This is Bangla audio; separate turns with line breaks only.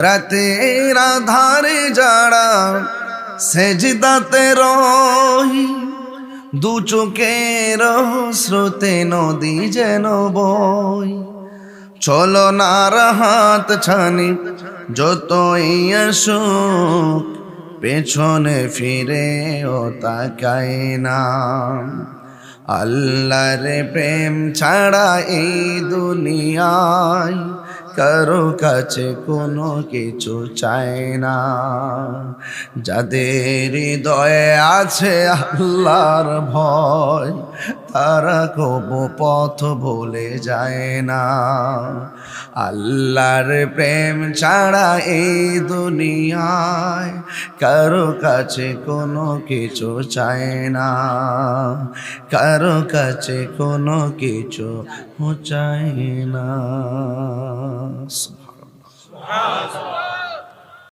রাতের আধারে যারা সেজদাতে রহি, দু চোখের স্রোতে নদী যেন বই। চলো নার হাত ছানি যতই আসুক, পেছনে ফিরে ও তাকাই না। আল্লাহর প্রেম ছাড়া এই দুনিয়ায় কারো কাছে কোনো কিছু চায় না। যাদের হৃদয়ে আছে আল্লাহর ভয়, তারা কবু পথ ভুলে যায় না। আল্লাহর প্রেম ছাড়া এই দুনিয়ায় কারো কাছে কোনো কিছু চায় না, কারো কাছে কোনো কিছু চায় না। সুবহানাল্লাহ।